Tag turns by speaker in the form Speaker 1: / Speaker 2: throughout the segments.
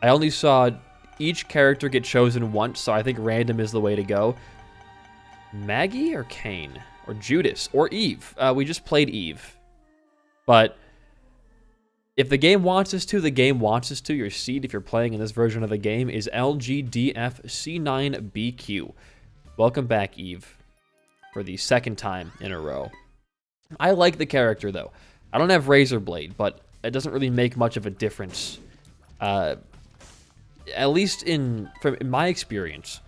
Speaker 1: I only saw each character get chosen once, so I think random is the way to go. Maggie or Cain? Or Judas? Or Eve? We just played Eve. But if the game wants us to, the game wants us to. Your seed, if you're playing in this version of the game, is LGDFC9BQ. Welcome back, Eve, for the second time in a row. I like the character, though. I don't have Razorblade, but it doesn't really make much of a difference. At least in my experience,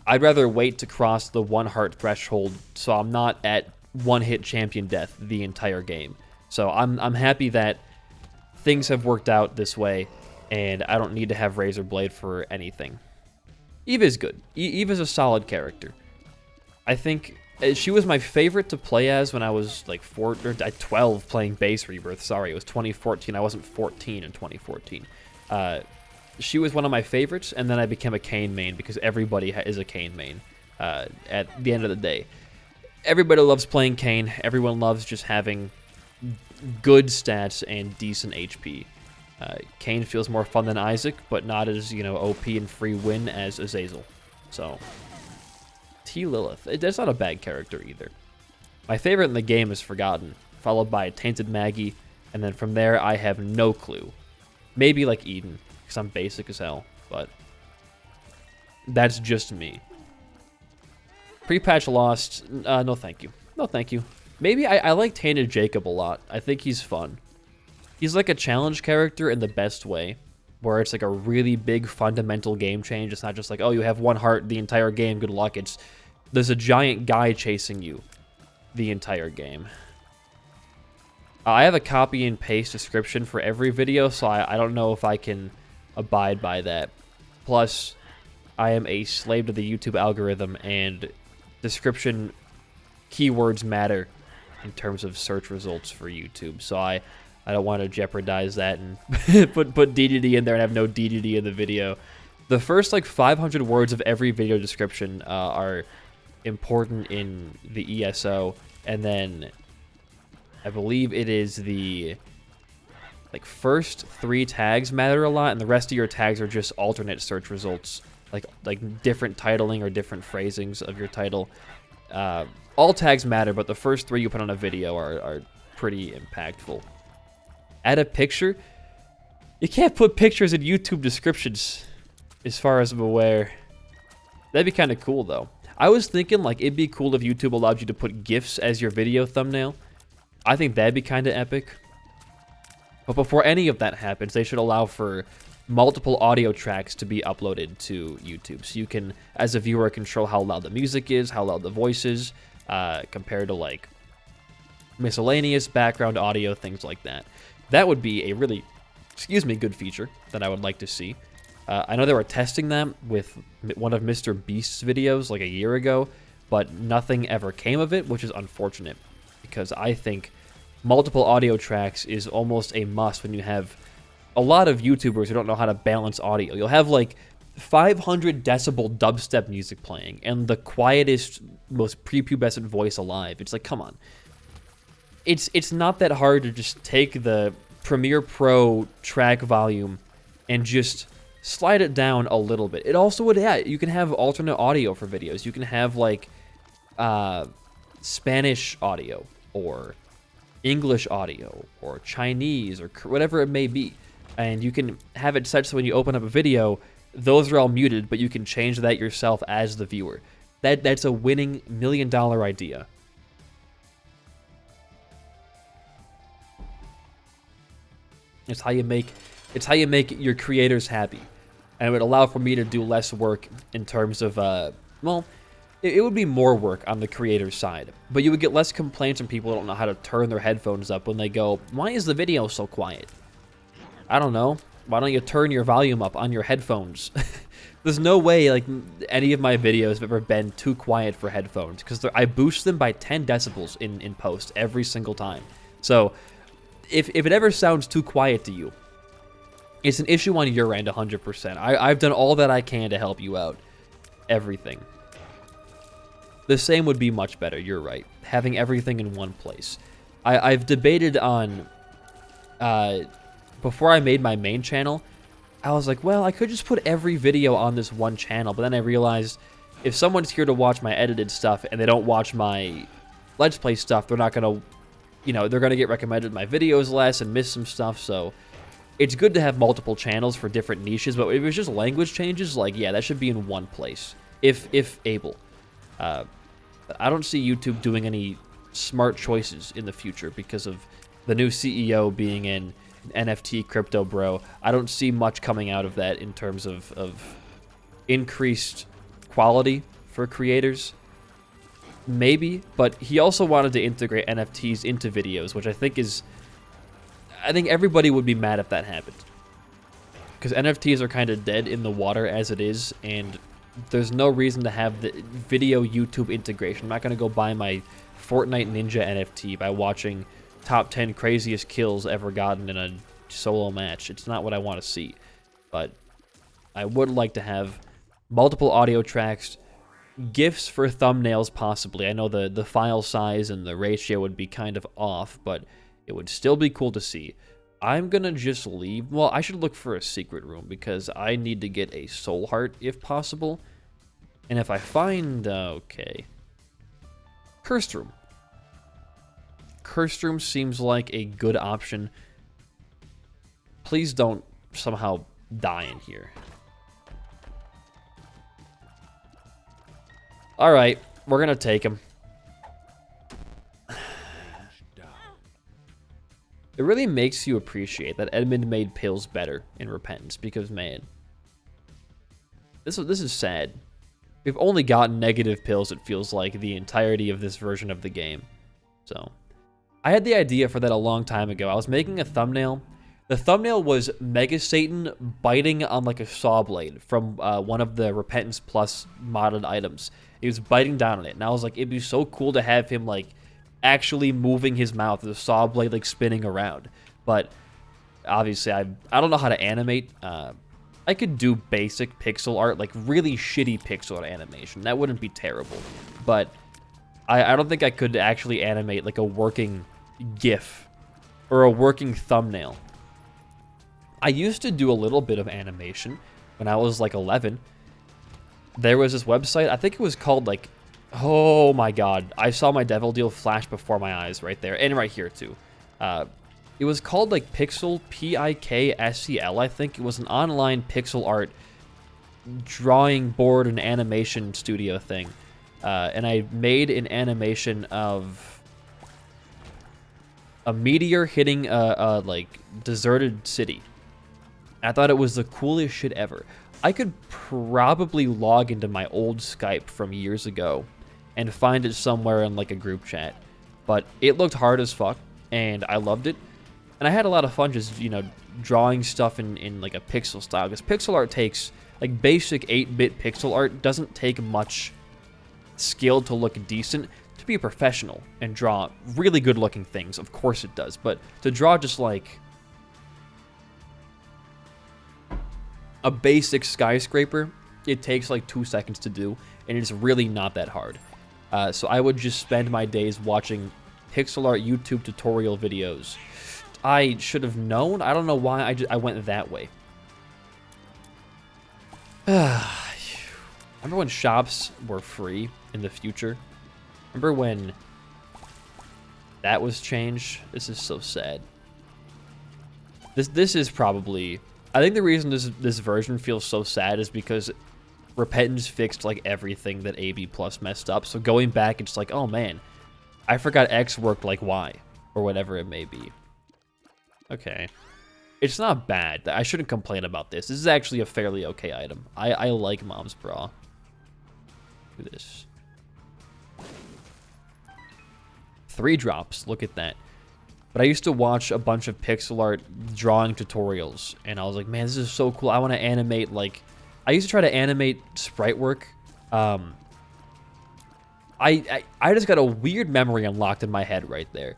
Speaker 1: I'd rather wait to cross the 1 heart threshold so I'm not at 1-hit champion death the entire game. So I'm happy that things have worked out this way, and I don't need to have Razorblade for anything. Eve is good. Eve is a solid character. I think she was my favorite to play as when I was like 12 playing base Rebirth. Sorry, it was 2014. I wasn't 14 in 2014. She was one of my favorites, and then I became a Cain main because everybody is a Cain main at the end of the day. Everybody loves playing Cain. Everyone loves just having good stats and decent HP. Cain feels more fun than Isaac, but not as, OP and free win as Azazel. So, T. Lilith. That's not a bad character either. My favorite in the game is Forgotten, followed by Tainted Maggie, and then from there I have no clue. Maybe like Eden, because I'm basic as hell, but that's just me. Pre-patch Lost, no thank you. No thank you. Maybe I like Tainted Jacob a lot. I think he's fun. He's like a challenge character in the best way, where it's like a really big fundamental game change. It's not just like, oh, you have 1 heart the entire game, good luck. There's a giant guy chasing you the entire game. I have a copy and paste description for every video, so I don't know if I can abide by that. Plus, I am a slave to the YouTube algorithm, and description keywords matter in terms of search results for YouTube. So I don't want to jeopardize that and put DDD in there and have no DDD in the video. The first 500 words of every video description are important in the ESO, and then I believe it is the first 3 tags matter a lot, and the rest of your tags are just alternate search results, like different titling or different phrasings of your title. All tags matter, but the first 3 you put on a video are pretty impactful. Add a picture? You can't put pictures in YouTube descriptions, as far as I'm aware. That'd be kind of cool, though. I was thinking, it'd be cool if YouTube allowed you to put GIFs as your video thumbnail. I think that'd be kind of epic. But before any of that happens, they should allow for multiple audio tracks to be uploaded to YouTube. So you can, as a viewer, control how loud the music is, how loud the voice is, compared to, miscellaneous background audio, things like that. That would be a really, good feature that I would like to see. I know they were testing that with one of Mr. Beast's videos a year ago, but nothing ever came of it, which is unfortunate, because I think multiple audio tracks is almost a must when you have a lot of YouTubers who don't know how to balance audio. You'll have 500 decibel dubstep music playing and the quietest, most prepubescent voice alive. It's come on. It's not that hard to just take the Premiere Pro track volume and just slide it down a little bit. It also would, you can have alternate audio for videos. You can have Spanish audio or English audio or Chinese or whatever it may be. And you can have it set so when you open up a video, those are all muted, but you can change that yourself as the viewer. That's a winning $1 million idea. It's how you make your creators happy. And it would allow for me to do less work in terms of, it would be more work on the creator's side. But you would get less complaints from people who don't know how to turn their headphones up when they go, why is the video so quiet? I don't know. Why don't you turn your volume up on your headphones? There's no way any of my videos have ever been too quiet for headphones, because I boost them by 10 decibels in post every single time. So if it ever sounds too quiet to you, it's an issue on your end 100%. I've done all that I can to help you out. Everything. The same would be much better, you're right. Having everything in one place. I've debated on... before I made my main channel, I was like, well, I could just put every video on this one channel, but then I realized if someone's here to watch my edited stuff and they don't watch my Let's Play stuff, they're not going to, you know, they're going to get recommended my videos less and miss some stuff, so it's good to have multiple channels for different niches, but if it's just language changes, like, yeah, that should be in one place, if able. I don't see YouTube doing any smart choices in the future because of the new CEO being in NFT crypto bro. I don't see much coming out of that in terms of increased quality for creators. Maybe, but he also wanted to integrate NFTs into videos, which I think everybody would be mad if that happened. Because NFTs are kind of dead in the water as it is, and there's no reason to have the video YouTube integration. I'm not going to go buy my Fortnite Ninja NFT by watching top 10 craziest kills ever gotten in a solo match. It's not what I want to see. But I would like to have multiple audio tracks, GIFs for thumbnails possibly. I know the file size and the ratio would be kind of off, but it would still be cool to see. I'm gonna just leave. Well, I should look for a secret room because I need to get a soul heart if possible. And if I find, okay. Cursed room. Cursed room seems like a good option. Please don't somehow die in here. Alright, we're gonna take him. It really makes you appreciate that Edmund made pills better in Repentance because, man, this is sad. We've only gotten negative pills, it feels like, the entirety of this version of the game. So, I had the idea for that a long time ago. I was making a thumbnail. The thumbnail was Mega Satan biting on like a saw blade from one of the Repentance Plus modded items. He was biting down on it, and I was like, it'd be so cool to have him like actually moving his mouth, the saw blade like spinning around. But obviously, I don't know how to animate. I could do basic pixel art, like really shitty pixel art animation. That wouldn't be terrible. But I don't think I could actually animate like a working GIF or a working thumbnail. I used to do a little bit of animation when I was like 11. There was this website, I think it was called like, oh my god, I saw my devil deal flash before my eyes right there, and right here too. It was called like Pixel, P-I-K-S-E-L, I think. It was an online pixel art drawing board and animation studio thing. And I made an animation of a meteor hitting a like deserted city. I thought it was the coolest shit ever. I could probably log into my old Skype from years ago and find it somewhere in like a group chat. But it looked hard as fuck, and I loved it. And I had a lot of fun just, you know, drawing stuff in like a pixel style. Because pixel art takes, like basic 8-bit pixel art doesn't take much skill to look decent. To be a professional and draw really good looking things, of course it does. But to draw just like a basic skyscraper, it takes like 2 seconds to do, and it's really not that hard. So I would just spend my days watching pixel art YouTube tutorial videos. I should have known. I don't know why I went that way. Remember when shops were free in the future? Remember when that was changed? This is so sad. This is probably... I think the reason this version feels so sad is because Repentance fixed like everything that AB Plus messed up. So going back, it's like, oh man, I forgot X worked like Y, or whatever it may be. Okay. It's not bad. I shouldn't complain about this. This is actually a fairly okay item. I like Mom's Bra. Look at this. 3 drops. Look at that. But I used to watch a bunch of pixel art drawing tutorials, and I was like, man, this is so cool. I want to animate, like... I used to try to animate sprite work. I just got a weird memory unlocked in my head right there.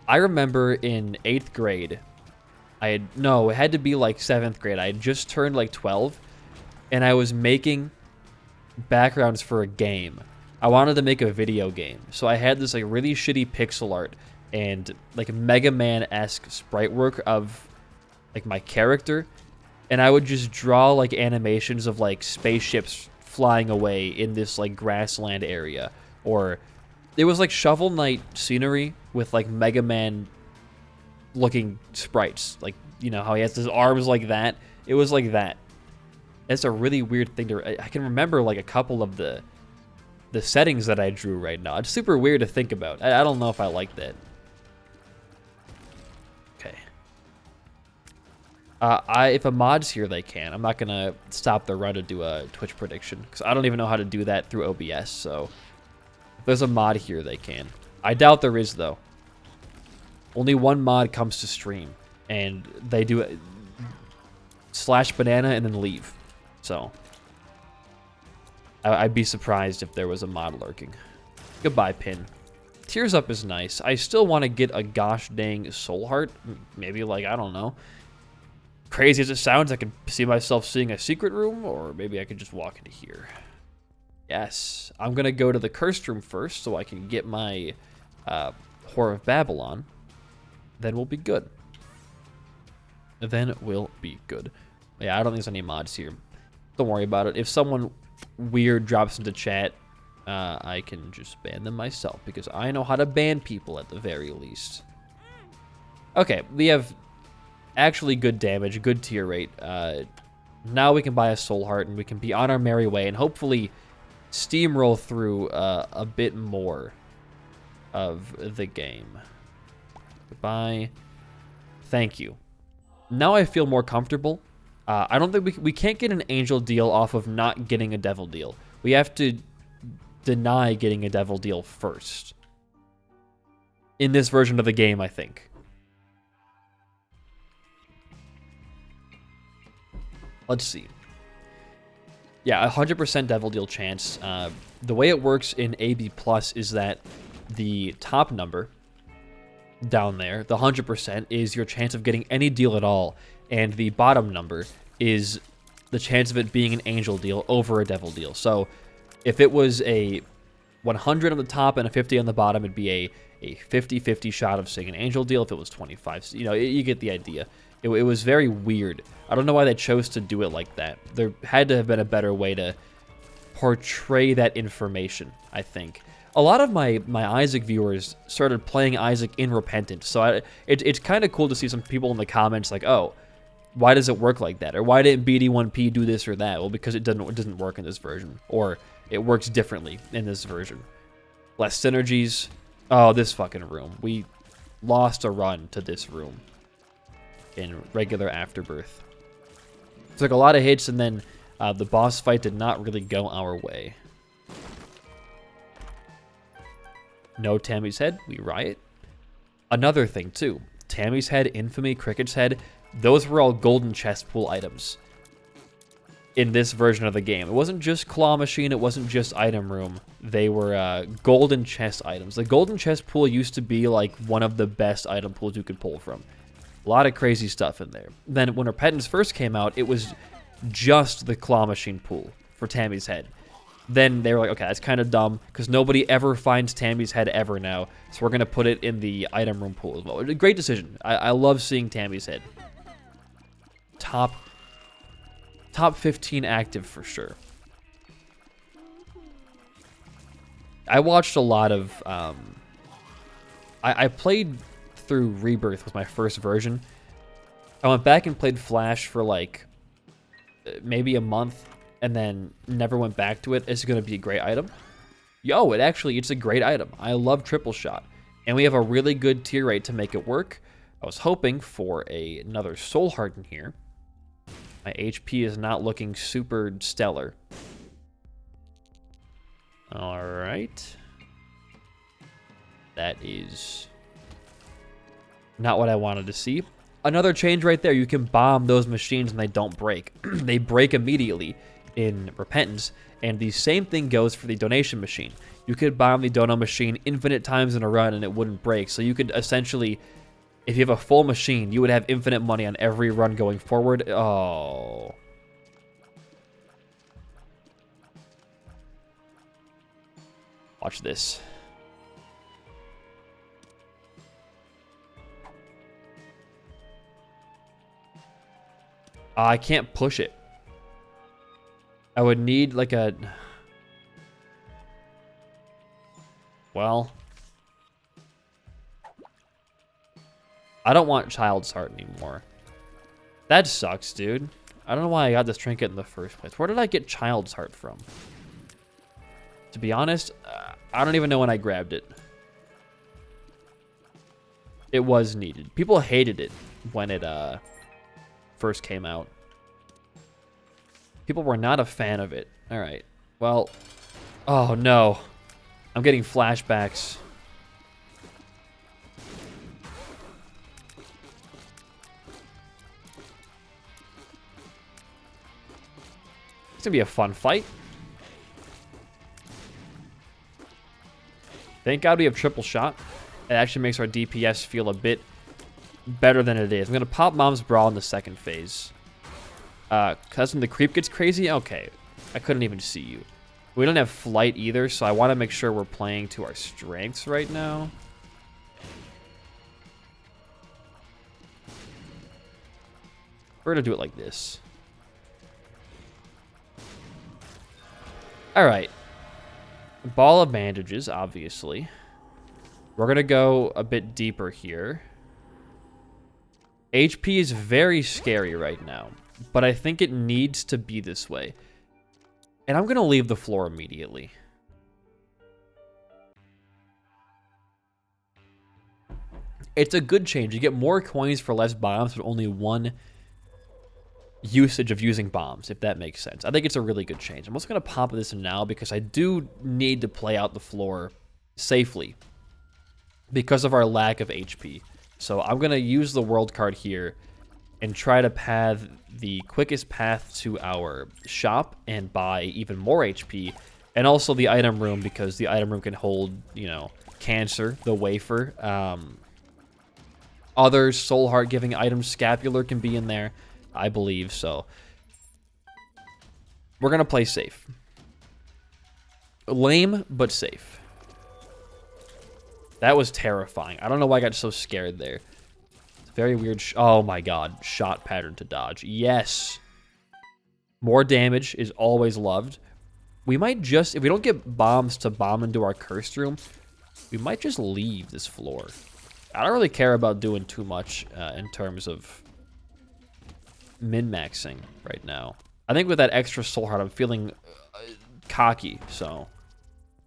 Speaker 1: I remember in 8th grade, it had to be like 7th grade. I had just turned like 12, and I was making backgrounds for a game. I wanted to make a video game. So I had this like really shitty pixel art and like Mega Man-esque sprite work of like my character. and I would just draw like animations of like spaceships flying away in this like grassland area, or it was like Shovel Knight scenery with like Mega Man looking sprites, like, you know how he has his arms like that. It was like that. It's a really weird thing to. I can remember like a couple of the settings that I drew right now. It's super weird to think about. I don't know if I like that. Okay. If a mod's here, they can. I'm not gonna stop the run to do a Twitch prediction because I don't even know how to do that through OBS. So if there's a mod here, they can. I doubt there is though. Only one mod comes to stream, and they do it /banana and then leave. So I'd be surprised if there was a mod lurking. Goodbye, Pin. Tears Up is nice. I still want to get a gosh dang soul heart. Maybe like, I don't know. Crazy as it sounds, I could see myself seeing a secret room, or maybe I could just walk into here. Yes. I'm going to go to the cursed room first so I can get my Whore of Babylon. Then we'll be good. Then we'll be good. Yeah, I don't think there's any mods here. Don't worry about it. If someone weird drops into chat, I can just ban them myself because I know how to ban people at the very least. Okay, we have actually good damage, good tier rate. Now we can buy a soul heart and we can be on our merry way and hopefully steamroll through a bit more of the game. Goodbye. Thank you. Now I feel more comfortable. I don't think we can't get an angel deal off of not getting a devil deal. We have to deny getting a devil deal first. In this version of the game, I think. Let's see. Yeah, 100% devil deal chance. The way it works in AB Plus is that the top number down there, the 100%, is your chance of getting any deal at all, and the bottom number is the chance of it being an angel deal over a devil deal. So if it was a 100 on the top and a 50 on the bottom, it'd be a 50-50 shot of seeing an angel deal. If it was 25, you know, you get the idea. It was very weird. I don't know why they chose to do it like that. There had to have been a better way to portray that information, I think. A lot of my Isaac viewers started playing Isaac in Repentance, so it's kind of cool to see some people in the comments like, oh, why does it work like that? Or why didn't BD1P do this or that? Well, because it doesn't work in this version, or it works differently in this version. Less synergies. Oh, this fucking room. We lost a run to this room in regular Afterbirth. Took a lot of hits, and then the boss fight did not really go our way. No Tammy's Head, we riot. Another thing, too. Tammy's Head, Infamy, Cricket's Head, those were all golden chest pool items in this version of the game. It wasn't just Claw Machine, it wasn't just Item Room. They were golden chest items. The golden chest pool used to be like one of the best item pools you could pull from. A lot of crazy stuff in there. Then when Repentance first came out, it was just the Claw Machine pool for Tammy's Head. Then they were like, okay, that's kind of dumb because nobody ever finds Tammy's Head ever now. So we're going to put it in the item room pool as well. A great decision. I love seeing Tammy's Head. Top 15 active for sure. I watched a lot of... I played through Rebirth was my first version. I went back and played Flash for like maybe a month. And then never went back to it. It's going to be a great item. Yo, it's a great item. I love Triple Shot. And we have a really good tier rate to make it work. I was hoping for another Soul Heart in here. My HP is not looking super stellar. Alright. That is not what I wanted to see. Another change right there. You can bomb those machines and they don't break. They break immediately in Repentance, and the same thing goes for the donation machine. You could bomb the dono machine infinite times in a run and it wouldn't break. So you could essentially, if you have a full machine, you would have infinite money on every run going forward. Oh. Watch this. I can't push it. I would need like a... Well... I don't want Child's Heart anymore. That sucks, dude. I don't know why I got this trinket in the first place. Where did I get Child's Heart from? To be honest, I don't even know when I grabbed it. It was needed. People hated it when it first came out. People were not a fan of it. All right. Well, oh no. I'm getting flashbacks. It's gonna be a fun fight. Thank God we have triple shot. It actually makes our DPS feel a bit better than it is. I'm gonna pop Mom's Brawl in the second phase. Cause when the creep gets crazy, okay. I couldn't even see you. We don't have flight either, so I want to make sure we're playing to our strengths right now. We're gonna do it like this. Alright. Ball of bandages, obviously. We're going to go a bit deeper here. HP is very scary right now, but I think it needs to be this way. And I'm going to leave the floor immediately. It's a good change. You get more coins for less bombs, but only one usage of using bombs, if that makes sense. I think it's a really good change. I'm also going to pop this in now because I do need to play out the floor safely because of our lack of HP. So I'm going to use the world card here and try to path the quickest path to our shop and buy even more HP, and also the item room because the item room can hold, you know, Cancer, the Wafer, other soul heart giving items. Scapular can be in there, I believe. So we're gonna play safe. Lame, but safe. That was terrifying. I don't know why I got so scared there. It's very weird. Oh my god. Shot pattern to dodge. Yes. More damage is always loved. We might just, if we don't get bombs to bomb into our cursed room, we might just leave this floor. I don't really care about doing too much in terms of min-maxing right now. I think with that extra soul heart, I'm feeling cocky. So,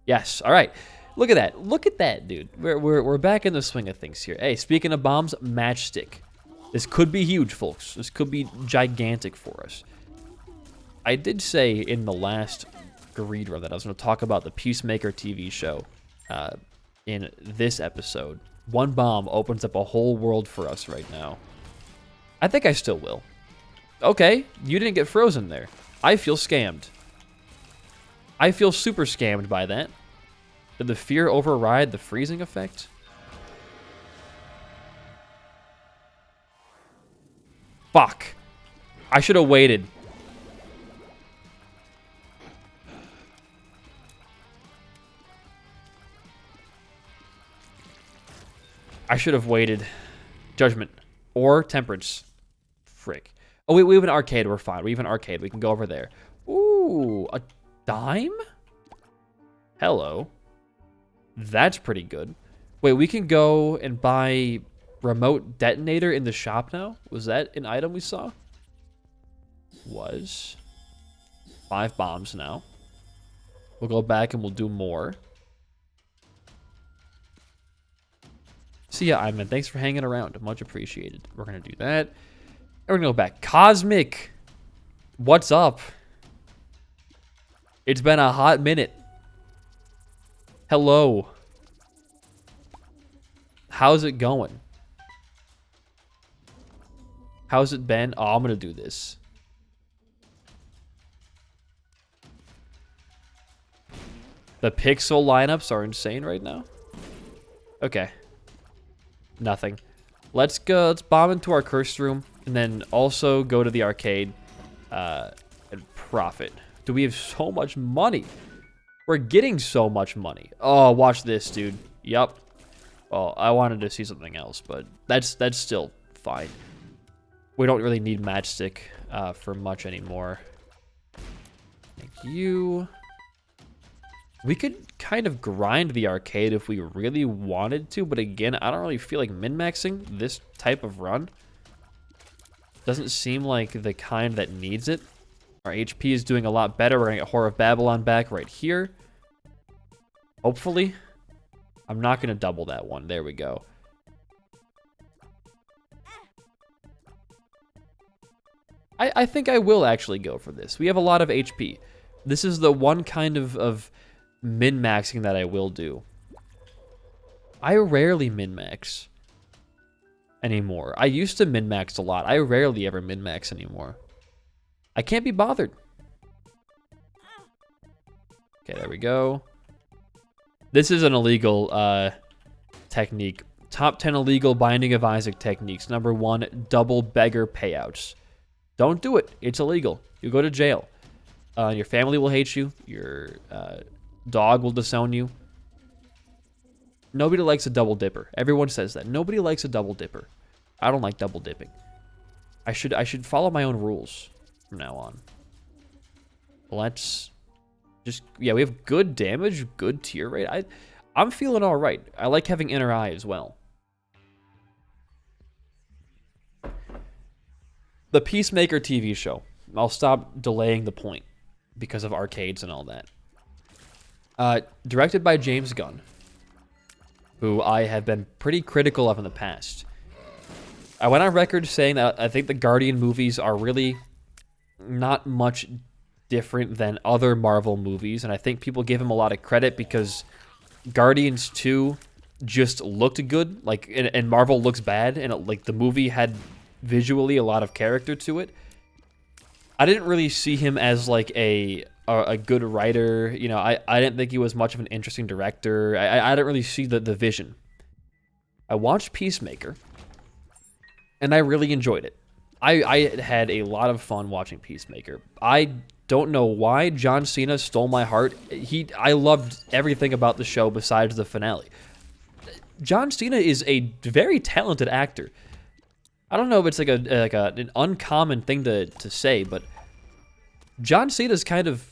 Speaker 1: yes. All right. Look at that. Look at that, dude. We're back in the swing of things here. Hey, speaking of bombs, matchstick. This could be huge, folks. This could be gigantic for us. I did say in the last greed run that I was going to talk about the Peacemaker TV show in this episode. One bomb opens up a whole world for us right now. I think I still will. Okay, you didn't get frozen there. I feel scammed. I feel super scammed by that. Did the fear override the freezing effect? Fuck. I should have waited. I should have waited. Judgment. Or Temperance. Frick. Oh, we have an arcade. We're fine. We have an arcade. We can go over there. Ooh, a dime? Hello. That's pretty good. Wait, we can go and buy remote detonator in the shop now? Was that an item we saw? Was. 5 bombs now. We'll go back and we'll do more. See ya, Iman. Thanks for hanging around. Much appreciated. We're going to do that. And we're going to go back. Cosmic. What's up? It's been a hot minute. Hello. How's it going? How's it been? Oh, I'm going to do this. The pixel lineups are insane right now. Okay. Nothing. Let's go. Let's bomb into our cursed room and then also go to the arcade and profit. Do we have so much money? We're getting so much money. Oh, watch this, dude. Yup. Well, I wanted to see something else, but that's still fine. We don't really need matchstick for much anymore. Thank you. We could kind of grind the arcade if we really wanted to, but again, I don't really feel like min-maxing this type of run. Doesn't seem like the kind that needs it. Our HP is doing a lot better. We're gonna get Whore of Babylon back right here. Hopefully. I'm not gonna double that one. There we go. I think I will actually go for this. We have a lot of HP. This is the one kind of min-maxing that I will do. I rarely min-max anymore. I used to min-max a lot. I rarely ever min-max anymore. I can't be bothered. Okay, there we go. This is an illegal technique. Top 10 illegal Binding of Isaac techniques. Number 1, double beggar payouts. Don't do it. It's illegal. You'll go to jail. Your family will hate you. Your dog will disown you. Nobody likes a double dipper. Everyone says that. Nobody likes a double dipper. I don't like double dipping. I should follow my own rules from now on. Let's just, yeah, we have good damage, good tier rate. I'm feeling all right. I like having inner eye as well. The Peacemaker TV show. I'll stop delaying the point because of arcades and all that. Directed by James Gunn, who I have been pretty critical of in the past. I went on record saying that I think the Guardian movies are really not much different than other Marvel movies, and I think people give him a lot of credit because Guardians 2 just looked good, like, and Marvel looks bad, and like the movie had visually a lot of character to it. I didn't really see him as like a good writer. You know, I didn't think he was much of an interesting director. I didn't really see the vision. I watched Peacemaker, and I really enjoyed it. I had a lot of fun watching Peacemaker. I don't know why John Cena stole my heart. I loved everything about the show besides the finale. John Cena is a very talented actor. I don't know if it's like an uncommon thing to say, but John Cena's kind of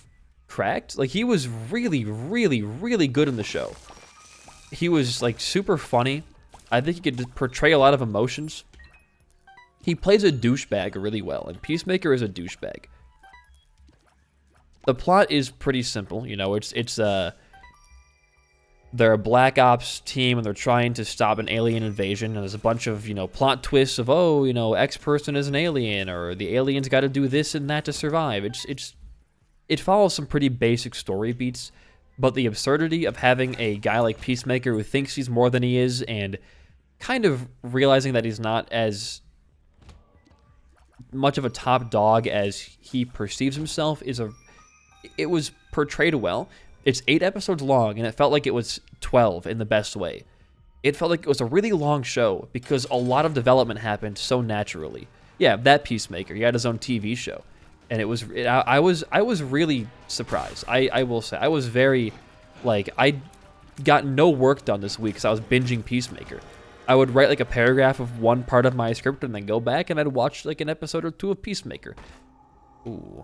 Speaker 1: cracked. Like, he was really, really, really good in the show. He was like super funny. I think he could portray a lot of emotions. He plays a douchebag really well, and Peacemaker is a douchebag. The plot is pretty simple, you know. They're a Black Ops team, and they're trying to stop an alien invasion. And there's a bunch of, you know, plot twists of, oh, you know, X person is an alien, or the alien's got to do this and that to survive. It follows some pretty basic story beats, but the absurdity of having a guy like Peacemaker who thinks he's more than he is, and kind of realizing that he's not as much of a top dog as he perceives himself it was portrayed well. It's 8 episodes long, and it felt like it was 12 in the best way. It felt like it was a really long show because a lot of development happened so naturally. Yeah, that Peacemaker, he had his own TV show, and I was really surprised. I will say I was very, like, I got no work done this week because I was binging Peacemaker. I would write like a paragraph of one part of my script and then go back and I'd watch like an episode or 2 of Peacemaker. Ooh.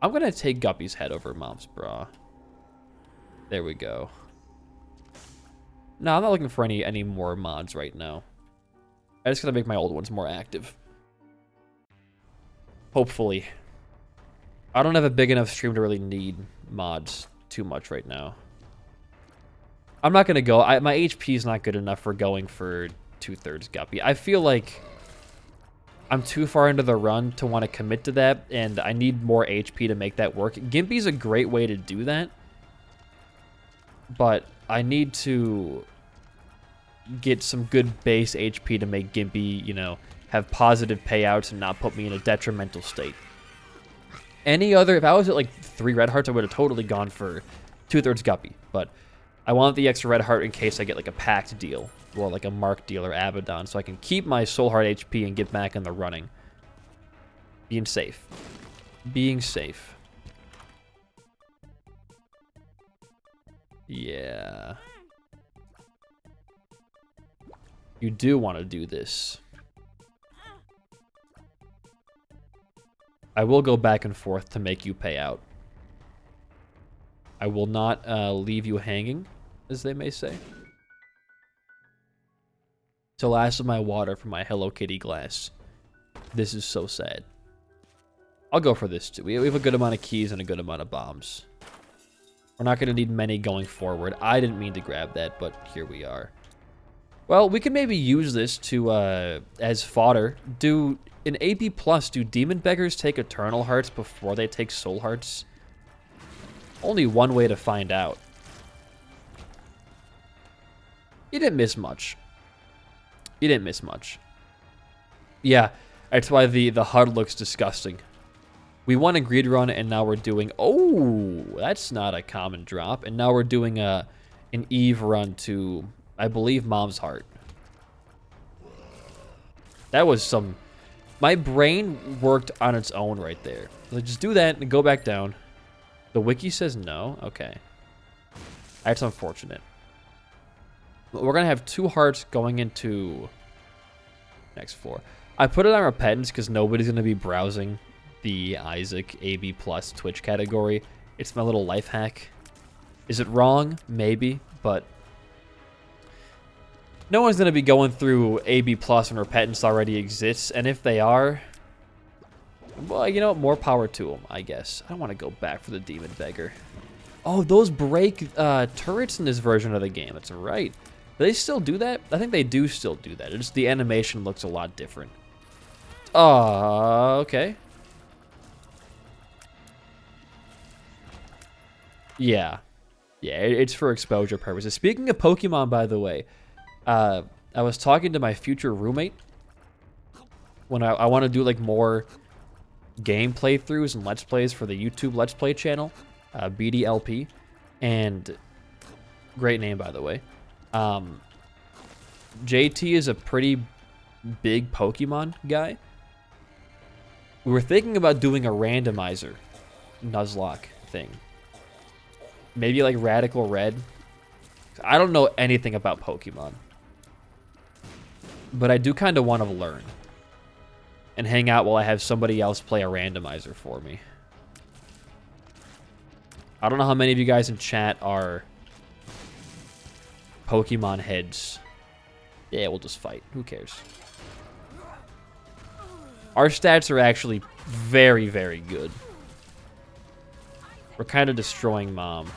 Speaker 1: I'm going to take Guppy's head over Mom's bra. There we go. No, I'm not looking for any more mods right now. I just got to make my old ones more active. Hopefully. I don't have a big enough stream to really need mods too much right now. I'm not going to go. My HP is not good enough for going for 2/3 Guppy. I feel like I'm too far into the run to want to commit to that, and I need more HP to make that work. Gimpy's a great way to do that, but I need to get some good base HP to make Gimpy, you know, have positive payouts and not put me in a detrimental state. If I was at like 3 red hearts, I would have totally gone for 2/3 Guppy, but I want the extra red heart in case I get like a packed deal or like a mark deal or Abaddon, so I can keep my soul heart HP and get back in the running. Being safe. Being safe. Yeah. You do want to do this. I will go back and forth to make you pay out. I will not leave you hanging, as they may say. To last of my water from my Hello Kitty glass. This is so sad. I'll go for this too. We have a good amount of keys and a good amount of bombs. We're not going to need many going forward. I didn't mean to grab that, but here we are. Well, we could maybe use this to as fodder. In AB+, do Demon Beggars take Eternal Hearts before they take Soul Hearts? Only one way to find out. You didn't miss much. You didn't miss much. Yeah, that's why the HUD looks disgusting. We won a greed run, and now we're doing... Oh, that's not a common drop. And now we're doing an Eve run to, I believe, Mom's Heart. That was some... My brain worked on its own right there. Like, just do that and go back down. The wiki says no? Okay. That's unfortunate. But we're going to have 2 hearts going into next floor. I put it on Repentance because nobody's going to be browsing the Isaac AB Plus Twitch category. It's my little life hack. Is it wrong? Maybe, but no one's going to be going through AB Plus when Repentance already exists, and if they are, well, you know, more power to them, I guess. I don't want to go back for the Demon Beggar. Oh, those break turrets in this version of the game. That's right. Do they still do that? I think they do still do that. It's just the animation looks a lot different. Okay. Yeah. Yeah, it's for exposure purposes. Speaking of Pokemon, by the way, I was talking to my future roommate when I want to do like more game playthroughs and Let's Plays for the YouTube Let's Play channel, BDLP, and great name, by the way. JT is a pretty big Pokemon guy. We were thinking about doing a randomizer Nuzlocke thing. Maybe like Radical Red. I don't know anything about Pokemon. But I do kind of want to learn. And hang out while I have somebody else play a randomizer for me. I don't know how many of you guys in chat are Pokemon heads. Yeah, we'll just fight. Who cares? Our stats are actually very, very good. We're kind of destroying Mom.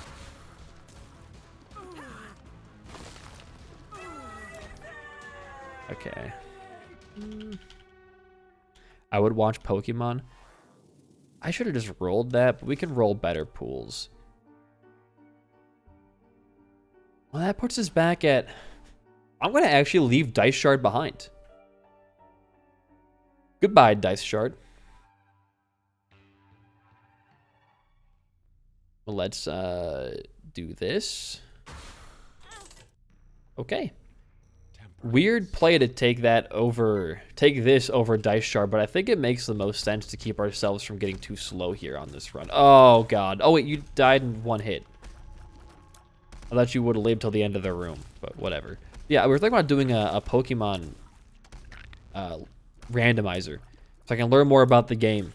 Speaker 1: Okay. I would watch Pokemon. I should have just rolled that, but we can roll better pools. Well, that puts us back at... I'm going to actually leave Dice Shard behind. Goodbye, Dice Shard. Well, let's do this. Okay. Weird play to take this over Dice Shard, but I think it makes the most sense to keep ourselves from getting too slow here on this run. Oh, God. Oh, wait, you died in one hit. I thought you would have lived till the end of the room, but whatever. Yeah, we were thinking about doing a Pokemon randomizer, so I can learn more about the game.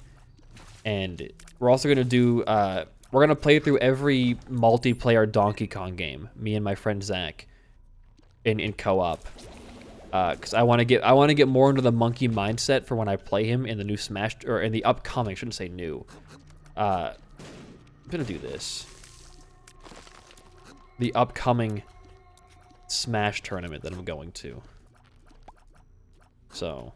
Speaker 1: And we're also going to do... we're going to play through every multiplayer Donkey Kong game, me and my friend Zach, in co-op. Because I want to get more into the monkey mindset for when I play him in the new Smash, or in the upcoming, I shouldn't say new. I'm gonna do this. The upcoming Smash tournament that I'm going to. So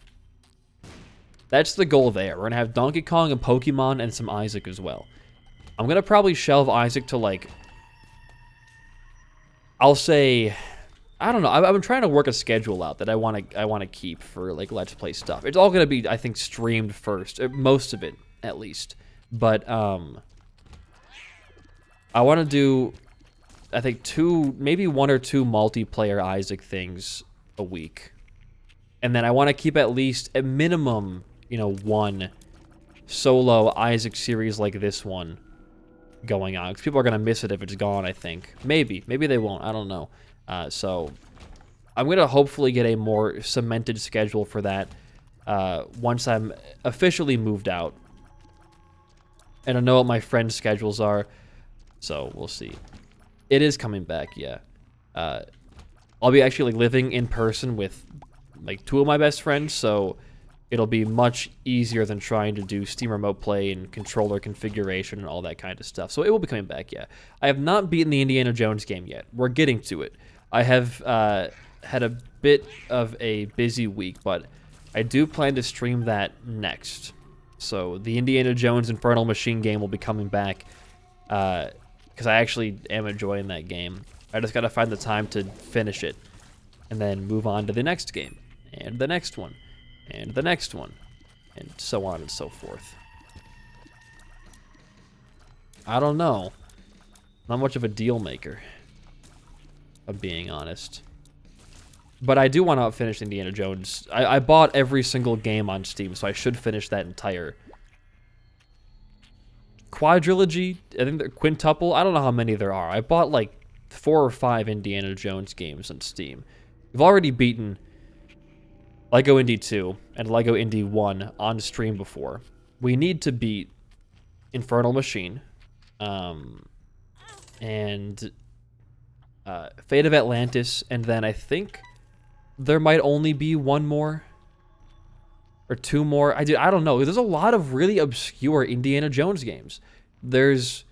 Speaker 1: that's the goal there. We're gonna have Donkey Kong and Pokemon and some Isaac as well. I'm gonna probably shelve Isaac to like, I'll say, I don't know. I've been trying to work a schedule out that I want to keep for like Let's Play stuff. It's all gonna be, I think, streamed first, most of it at least. But I want to do, I think maybe 1 or 2 multiplayer Isaac things a week, and then I want to keep at least a minimum, you know, 1 solo Isaac series like this one going on. Because people are gonna miss it if it's gone. I think maybe they won't. I don't know. So I'm going to hopefully get a more cemented schedule for that once I'm officially moved out And I know what my friends' schedules are, so we'll see. It is coming back, yeah. I'll be actually like living in person with like 2 of my best friends, so it'll be much easier than trying to do Steam Remote Play and controller configuration and all that kind of stuff. So it will be coming back, yeah. I have not beaten the Indiana Jones game yet. We're getting to it. I have had a bit of a busy week, but I do plan to stream that next. So the Indiana Jones Infernal Machine game will be coming back because I actually am enjoying that game. I just got to find the time to finish it and then move on to the next game and the next one and the next one and so on and so forth. I don't know. Not much of a deal maker, if I'm being honest. But I do want to finish Indiana Jones. I bought every single game on Steam, so I should finish that entire quadrilogy. I think they're quintuple. I don't know how many there are. I bought like 4 or 5 Indiana Jones games on Steam. We've already beaten Lego Indy 2 and Lego Indy 1 on stream before. We need to beat Infernal Machine and Fate of Atlantis, and then I think there might only be 1 more or 2 more. I don't know. There's a lot of really obscure Indiana Jones games. There's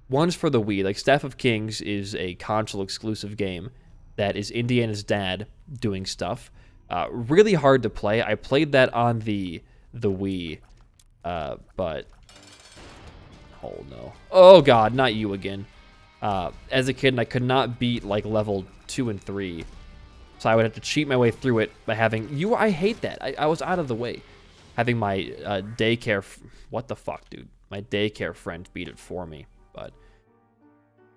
Speaker 1: ones for the Wii, like Staff of Kings is a console exclusive game that is Indiana's dad doing stuff. Really hard to play. I played that on the Wii, but oh no. Oh god, not you again. As a kid, I could not beat like level 2 and 3. So I would have to cheat my way through it by having you. I hate that. I was out of the way. Having my daycare. What the fuck, dude? My daycare friend beat it for me. But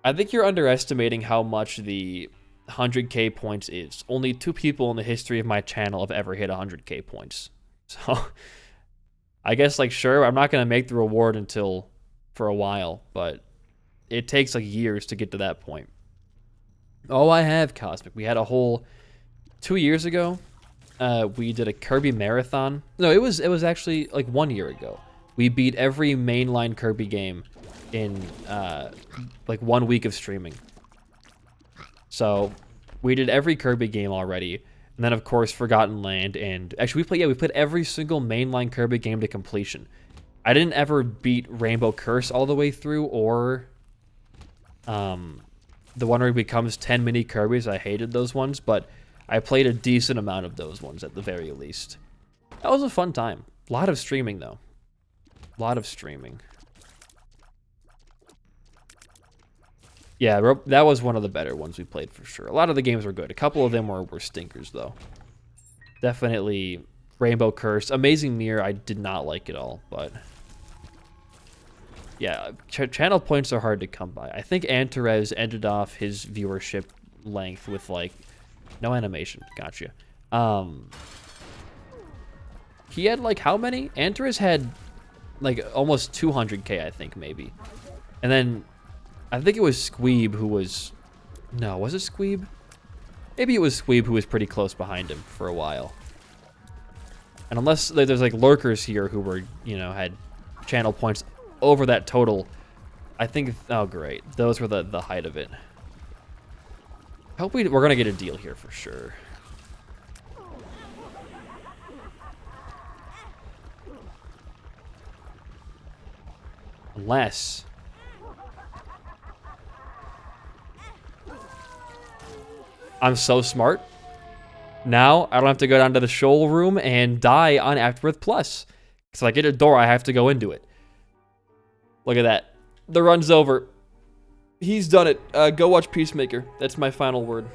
Speaker 1: I think you're underestimating how much the 100k points is. Only 2 people in the history of my channel have ever hit 100k points. So I guess like sure, I'm not gonna make the reward until for a while, but it takes like years to get to that point. Oh, I have Cosmic. We had a whole 2 years ago, we did a Kirby marathon. No, it was actually like 1 year ago. We beat every mainline Kirby game in like 1 week of streaming. So we did every Kirby game already, and then of course Forgotten Land, and actually we played every single mainline Kirby game to completion. I didn't ever beat Rainbow Curse all the way through, or the one where he becomes 10 mini Kirbys. I hated those ones, but I played a decent amount of those ones at the very least. That was a fun time. A lot of streaming, though. A lot of streaming. Yeah, that was one of the better ones we played for sure. A lot of the games were good. A couple of them were stinkers, though. Definitely Rainbow Curse. Amazing Mirror, I did not like at all, but yeah, channel points are hard to come by. I think Antares ended off his viewership length with like no animation. Gotcha. He had like how many? Antares had like almost 200k, I think maybe. And then I think it was Squeeb who was, no, was it Squeeb? Maybe it was Squeeb who was pretty close behind him for a while. And unless there's like lurkers here who were, you know, had channel points over that total, I think, oh great, those were the height of it. I hope we're gonna get a deal here for sure. Unless I'm so smart. Now I don't have to go down to the shoal room and die on Afterbirth Plus. Because if I get a door, I have to go into it. Look at that. The run's over. He's done it. Go watch Peacemaker. That's my final word.